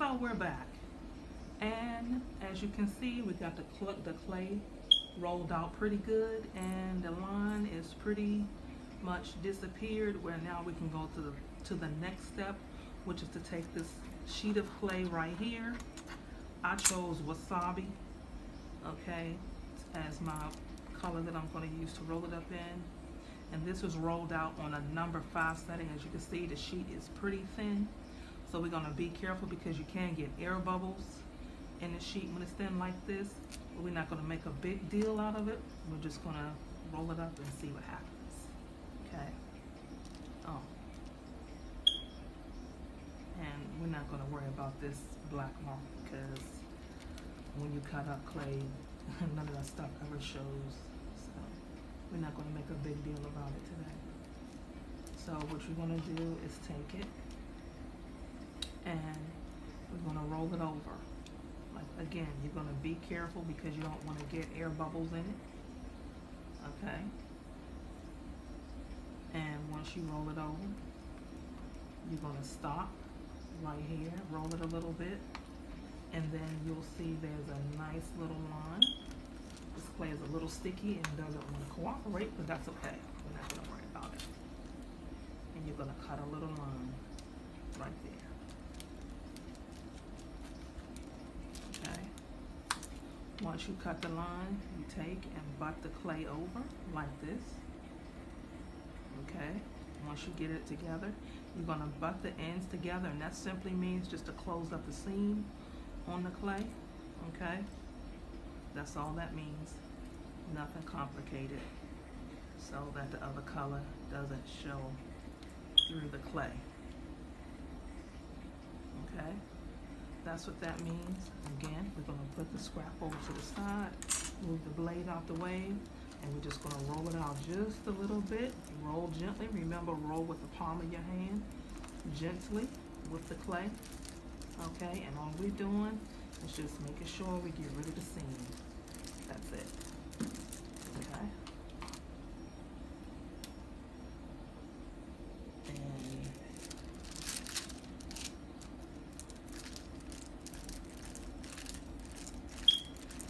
So we're back, and as you can see, we got the clay rolled out pretty good, and the line is pretty much disappeared, where now we can go to the next step, which is to take this sheet of clay right here. I chose wasabi, okay, as my color that I'm going to use to roll it up in. And this was rolled out on a number 5 setting. As you can see, the sheet is pretty thin, so we're going to be careful because you can get air bubbles in the sheet when it's thin like this. But we're not going to make a big deal out of it. We're just going to roll it up and see what happens. Okay. Oh. And we're not going to worry about this black mark because when you cut up clay, none of that stuff ever shows. So we're not going to make a big deal about it today. So what you're going to do is take it and we're going to roll it over. Like, again, you're going to be careful because you don't want to get air bubbles in it. Okay. And once you roll it over, you're going to stop right here, roll it a little bit, and then you'll see there's a nice little line. This clay is a little sticky and doesn't want to cooperate, but that's okay. We're not going to worry about it. And you're going to cut a little line right there. Okay. Once you cut the line, you take and butt the clay over like this. Okay. Once you get it together, you're going to butt the ends together, and that simply means just to close up the seam on the clay. Okay. That's all that means. Nothing complicated, so that the other color doesn't show through the clay. Okay. That's what that means. Again, we're going to put the scrap over to the side, move the blade out the way, and we're just going to roll it out just a little bit. Roll gently. Remember, roll with the palm of your hand, gently with the clay. Okay, and all we're doing is just making sure we get rid of the seam. That's it. Okay.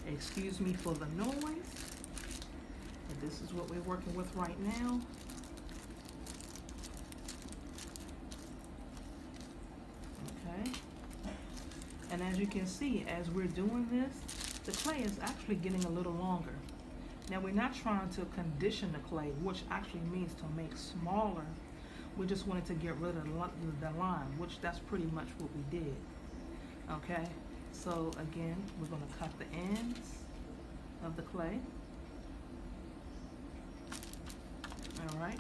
And excuse me for the noise. But this is what we're working with right now. Okay. And as you can see, as we're doing this, the clay is actually getting a little longer. Now, we're not trying to condition the clay, which actually means to make smaller. We just wanted to get rid of the line, which that's pretty much what we did. Okay, so again, we're going to cut the ends of the clay. All right,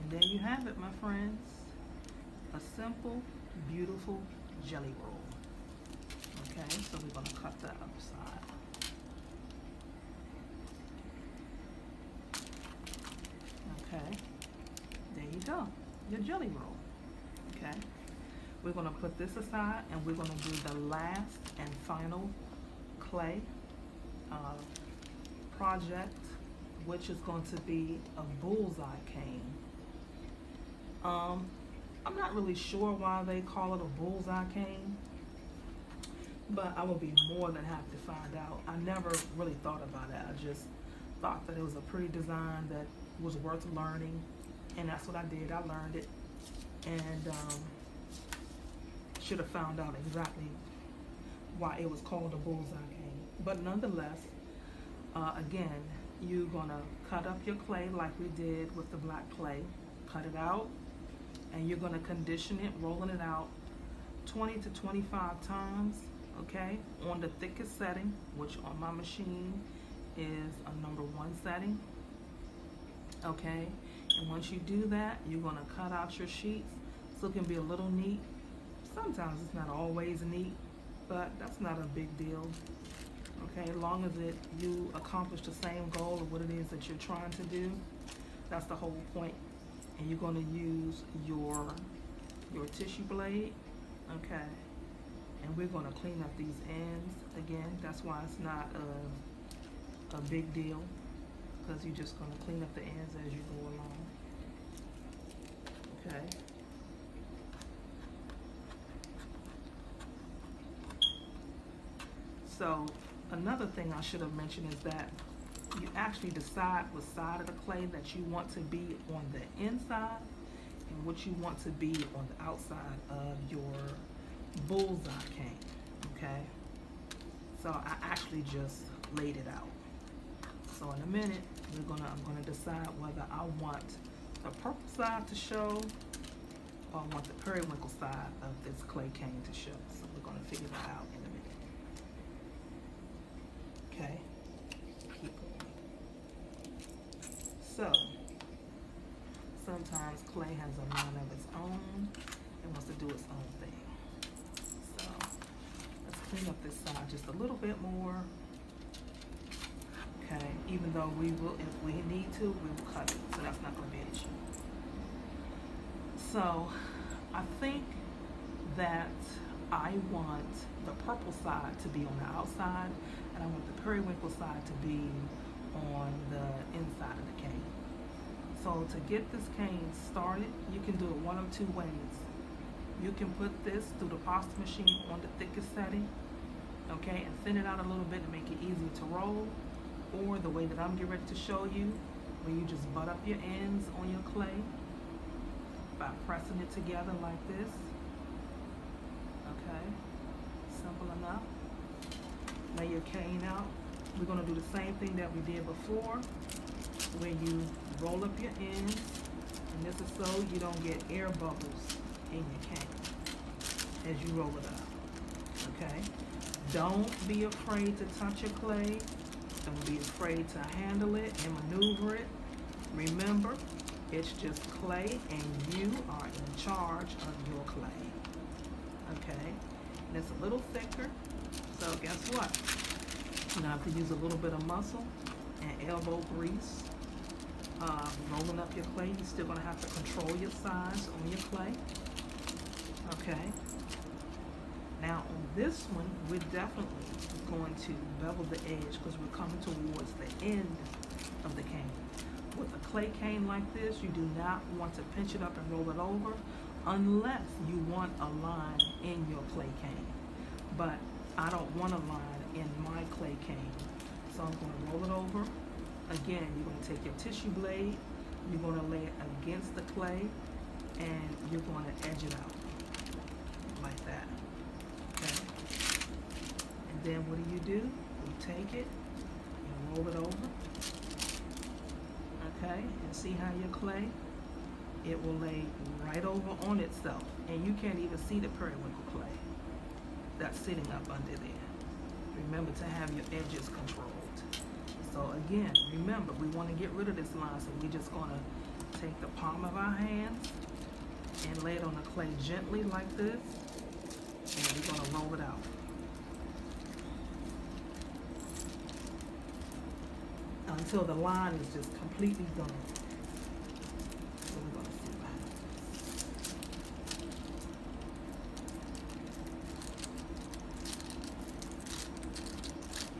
and there you have it, my friends. A simple, beautiful jelly roll. Okay, so we're going to cut the other side. Okay, there you go, your jelly roll. Okay, we're going to put this aside and we're going to do the last and final clay project, which is going to be a bullseye cane. I'm not really sure why they call it a bullseye cane, but I will be more than happy to find out. I never really thought about it. I just thought that it was a pretty design that was worth learning, and that's what I did. I learned it, and should have found out exactly why it was called a bullseye cane. But nonetheless, again, you're gonna cut up your clay like we did with the black clay. Cut it out, and you're gonna condition it, rolling it out 20 to 25 times. Okay, on the thickest setting, which on my machine is a number 1 setting. Okay, and once you do that, you're going to cut out your sheets so it can be a little neat. Sometimes it's not always neat, but that's not a big deal. Okay, as long as you accomplish the same goal of what it is that you're trying to do, that's the whole point. And you're going to use your tissue blade. Okay. And we're going to clean up these ends. Again, that's why it's not a big deal, because you're just going to clean up the ends as you go along. Okay. So another thing I should have mentioned is that you actually decide what side of the clay that you want to be on the inside and what you want to be on the outside of your bullseye cane, okay? So I actually just laid it out. So in a minute, I'm gonna decide whether I want the purple side to show or I want the periwinkle side of this clay cane to show. So we're gonna figure that out in a minute. Okay, keep going. So, sometimes clay has a mind of its own and wants to do its own thing. So, let's clean up this side just a little bit more. Okay, even though we will, if we need to, we will cut it. So that's not going to be an issue. So, I think that I want the purple side to be on the outside, and I want the periwinkle side to be on the inside of the cane. So to get this cane started, you can do it one of two ways. You can put this through the pasta machine on the thickest setting, okay, and thin it out a little bit to make it easier to roll, or the way that I'm getting ready to show you, where you just butt up your ends on your clay by pressing it together like this. Okay, simple enough. Lay your cane out. We're going to do the same thing that we did before, where you roll up your ends, and this is so you don't get air bubbles in your cane as you roll it up. Okay, don't be afraid to touch your clay. Don't be afraid to handle it and maneuver it. Remember, it's just clay and you are in charge of your clay. Okay, and it's a little thicker, so guess what? You have to use a little bit of muscle and elbow grease. Rolling up your clay, you're still going to have to control your size on your clay. Okay. Now on this one, we're definitely going to bevel the edge because we're coming towards the end of the cane. With a clay cane like this, you do not want to pinch it up and roll it over unless you want a line in your clay cane. But I don't want a line in my clay cane. So I'm going to roll it over. Again, you're going to take your tissue blade, you're going to lay it against the clay, and you're going to edge it out like that. Okay. And then what do? You take it and roll it over. Okay, and see how your clay, it will lay right over on itself, and you can't even see the periwinkle clay that's sitting up under there. Remember to have your edges controlled. So again, remember, we want to get rid of this line, so we're just going to take the palm of our hands and lay it on the clay gently like this, and we're going to roll it out. Until the line is just completely done. So we're going to see what happens.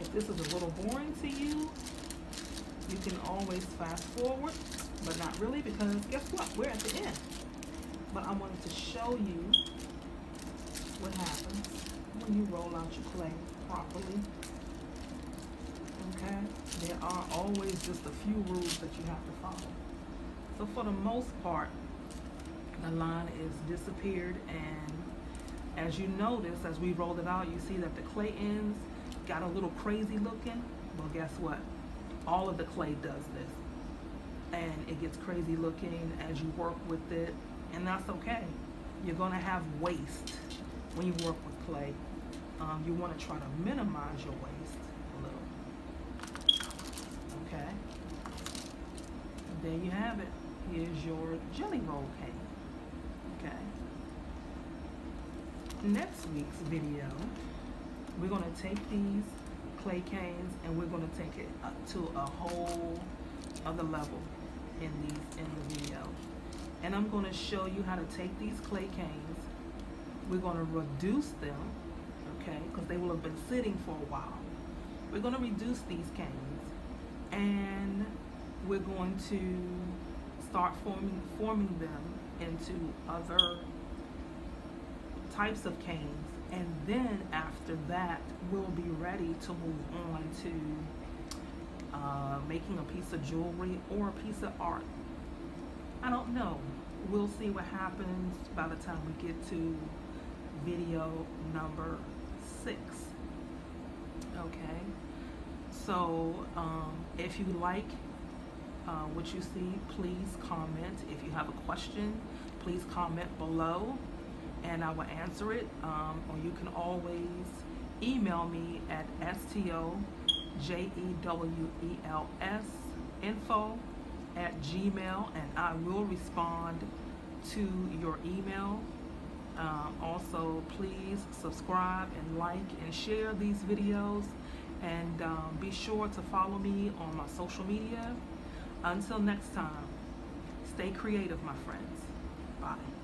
If this is a little boring to you, you can always fast forward, but not really, because guess what? We're at the end. But I wanted to show you what happens when you roll out your clay properly. Okay? There are always just a few rules that you have to follow. So for the most part, the line is disappeared, and as you notice, as we rolled it out, you see that the clay ends got a little crazy looking. Well, guess what? All of the clay does this, and it gets crazy looking as you work with it, and that's okay. You're going to have waste when you work with clay. You want to try to minimize your waste a little. Okay, and there you have it. Here's your jelly roll cake. Okay, next week's video, we're going to take these clay canes and we're going to take it up to a whole other level in the video. And I'm going to show you how to take these clay canes. We're going to reduce them, okay, because they will have been sitting for a while. We're going to reduce these canes, and we're going to start forming them into other types of canes. And then after after that, we'll be ready to move on to making a piece of jewelry or a piece of art. I don't know. We'll see what happens by the time we get to video number 6. Okay, so if you like what you see, please comment. If you have a question, please comment below and I will answer it, or you can always email me at stojewelsinfo@gmail, and I will respond to your email. Also, please subscribe and like and share these videos, and be sure to follow me on my social media. Until next time, stay creative, my friends. Bye.